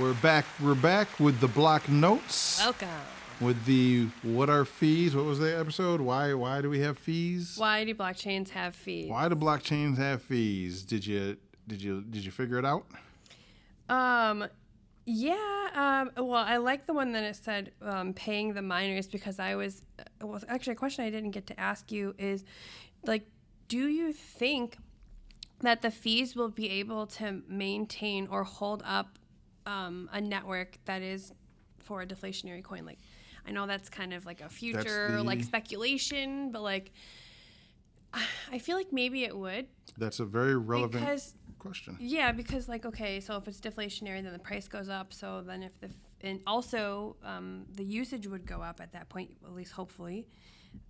We're back. We're back with the block notes. Welcome. With the what are fees? What was the episode? Why do we have fees? Why do blockchains have fees? Why do blockchains have fees? Did you figure it out? Yeah. Well, I like the one that it said paying the miners because actually a question I didn't get to ask you is, like, do you think that the fees will be able to maintain or hold up a network that is for a deflationary coin? Like, I know that's kind of like a future like speculation, but like I feel like maybe it would. That's a very relevant question. Yeah, because like, okay, so if it's deflationary, then the price goes up. So then and also the usage would go up at that point, at least hopefully.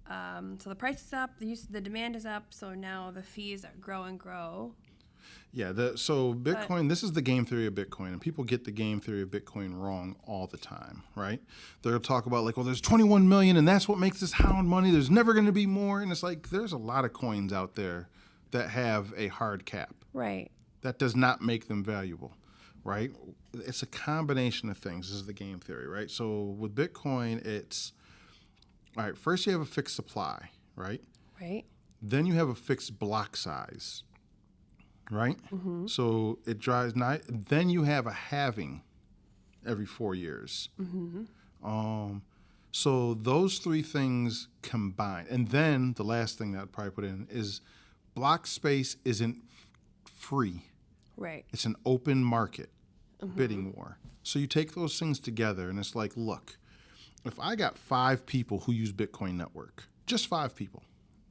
So the price is up, the demand is up. So now the fees grow and grow. Yeah, so Bitcoin, this is the game theory of Bitcoin, and people get the game theory of Bitcoin wrong all the time, right? They'll talk about like, well, there's 21 million, and that's what makes this hound money. There's never going to be more, and it's like there's a lot of coins out there that have a hard cap. Right. That does not make them valuable, right? It's a combination of things. This is the game theory, right? So with Bitcoin, it's, all right, first you have a fixed supply, right? Right. Then you have a fixed block size. Right? Mm-hmm. So it drives then you have a halving every 4 years. Mm-hmm. So those three things combined. And then the last thing that I'd probably put in is block space isn't free. Right. It's an open market bidding war. So you take those things together and it's like, look, if I got 5 people who use Bitcoin network, just 5 people,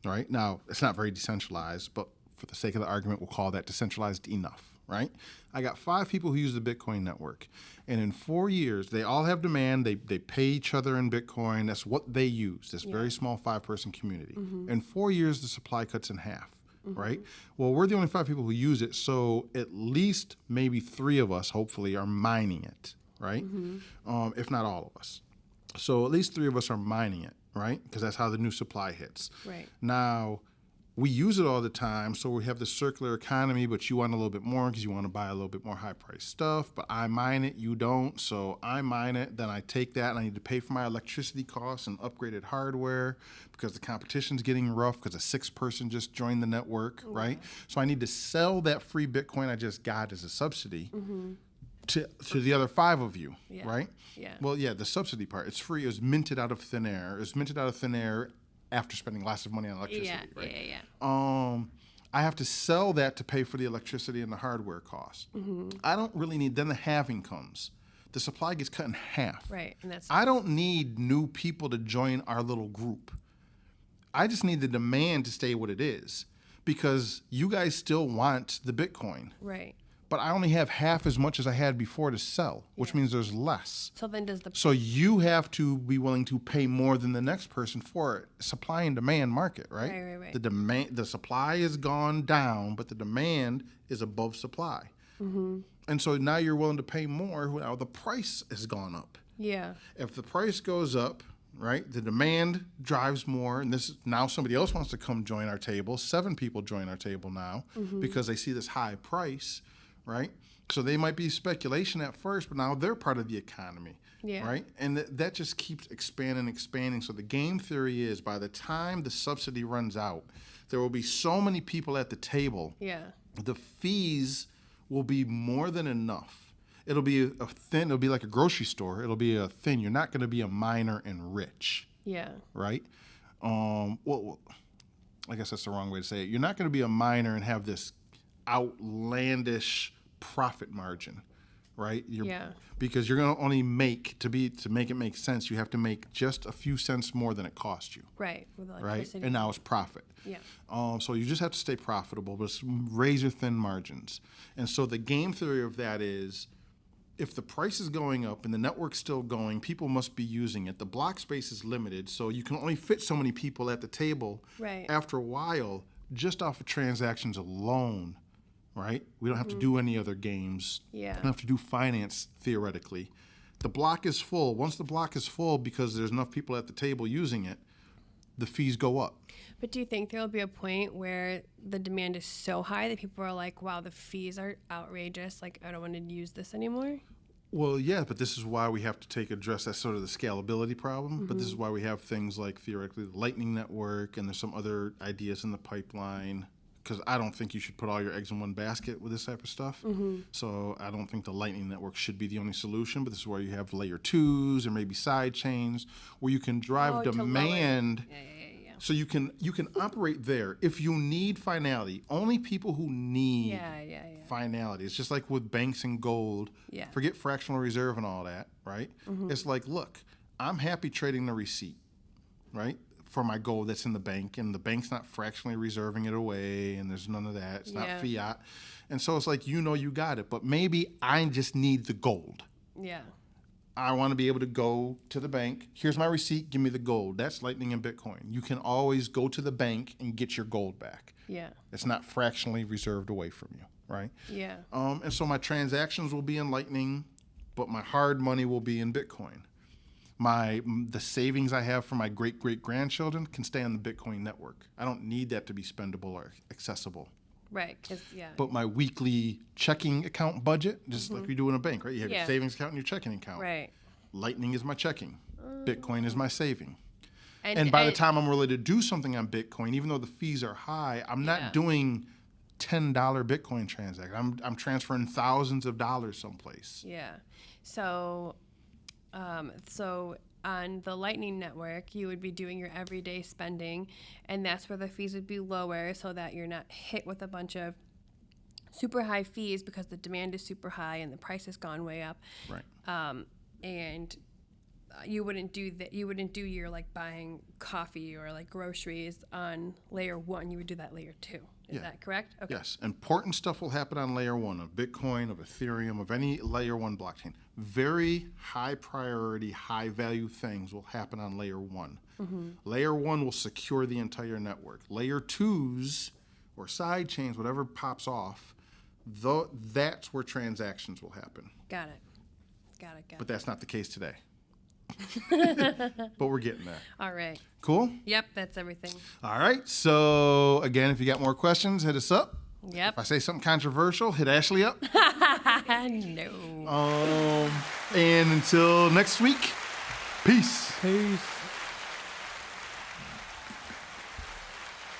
right? Now, it's not very decentralized, but for the sake of the argument, we'll call that decentralized enough, right? I got 5 people who use the Bitcoin network. And in 4 years, they all have demand. They pay each other in Bitcoin. That's what they use, this very small 5-person community. Mm-hmm. In 4 years, the supply cuts in half, right? Well, we're the only 5 people who use it. So at least maybe 3 of us, hopefully, are mining it, right? If not all of us. So at least 3 of us are mining it, right? Because that's how the new supply hits. Right. Now, we use it all the time, so we have the circular economy, but you want a little bit more because you want to buy a little bit more high-priced stuff, but I mine it, you don't, so I mine it, then I take that and I need to pay for my electricity costs and upgraded hardware because the competition's getting rough because a 6th person just joined the network, right? So I need to sell that free Bitcoin I just got as a subsidy to the other 5 of you, right? Yeah. Well, yeah, the subsidy part, it's free. It was minted out of thin air. It was minted out of thin air after spending lots of money on electricity, right? Yeah. I have to sell that to pay for the electricity and the hardware cost. I don't really need, then the halving comes. The supply gets cut in half. Right. And I don't need new people to join our little group. I just need the demand to stay what it is because you guys still want the Bitcoin. Right. But I only have half as much as I had before to sell, which means there's less. So then So you have to be willing to pay more than the next person for it. Supply and demand market, right? Right. The supply has gone down, but the demand is above supply. And so now you're willing to pay more. Now the price has gone up. Yeah. If the price goes up, right, the demand drives more, and now somebody else wants to come join our table. 7 people join our table now because they see this high price. Right? So they might be speculation at first, but now they're part of the economy. Yeah. Right? And that just keeps expanding. So the game theory is by the time the subsidy runs out, there will be so many people at the table. Yeah. The fees will be more than enough. It'll be it'll be like a grocery store. It'll be a thin. You're not going to be a miner and rich. Yeah. Right? Well, I guess that's the wrong way to say it. You're not going to be a miner and have this outlandish profit margin, right? Because you're going to only make to make it make sense. You have to make just a few cents more than it cost you, right? Right, and now it's profit. Yeah. So you just have to stay profitable, but it's razor thin margins. And so the game theory of that is, if the price is going up and the network's still going, people must be using it. The block space is limited, so you can only fit so many people at the table. Right. After a while, just off of transactions alone. Right? We don't have to do any other games. Yeah. We don't have to do finance, theoretically. The block is full. Once the block is full, because there's enough people at the table using it, the fees go up. But do you think there will be a point where the demand is so high that people are like, wow, the fees are outrageous. Like, I don't want to use this anymore? Well, yeah, but this is why we have to address that sort of the scalability problem. But this is why we have things like theoretically the Lightning Network, and there's some other ideas in the pipeline. Because I don't think you should put all your eggs in one basket with this type of stuff. So I don't think the Lightning Network should be the only solution. But this is where you have layer 2s or maybe side chains where you can drive demand. So you can operate there if you need finality. Only people who need finality. It's just like with banks and gold. Forget fractional reserve and all that, right? It's like, look, I'm happy trading the receipt, right, for my gold that's in the bank, and the bank's not fractionally reserving it away, and there's none of that. It's not fiat. And so it's like, you got it, but maybe I just need the gold. I want to be able to go to the bank. Here's my receipt. Give me the gold. That's Lightning and Bitcoin. You can always go to the bank and get your gold back. It's not fractionally reserved away from you, right? And so my transactions will be in Lightning, but my hard money will be in Bitcoin. The savings I have for my great-great-grandchildren can stay on the Bitcoin network. I don't need that to be spendable or accessible. Right, But my weekly checking account budget, just like we do in a bank, right? You have your savings account and your checking account. Right. Lightning is my checking. Bitcoin is my saving. And by the time I'm ready to do something on Bitcoin, even though the fees are high, I'm not doing $10 Bitcoin transactions. I'm transferring thousands of dollars someplace. So on the Lightning Network, you would be doing your everyday spending, and that's where the fees would be lower so that you're not hit with a bunch of super high fees because the demand is super high and the price has gone way up. Right. And you wouldn't do that. You wouldn't do your like buying coffee or like groceries on layer 1. You would do that layer 2. Is that correct? Okay. Yes. Important stuff will happen on layer 1 of Bitcoin, of Ethereum, of any layer 1 blockchain. Very high priority, high value things will happen on layer 1. Layer 1 will secure the entire network. Layer 2s or side chains, whatever pops off, that's where transactions will happen. Got it. But that's not the case today. But we're getting there. All right. Cool? Yep, that's everything. All right. So, again, if you got more questions, hit us up. Yep. If I say something controversial, hit Ashley up. No. And until next week, peace. Peace.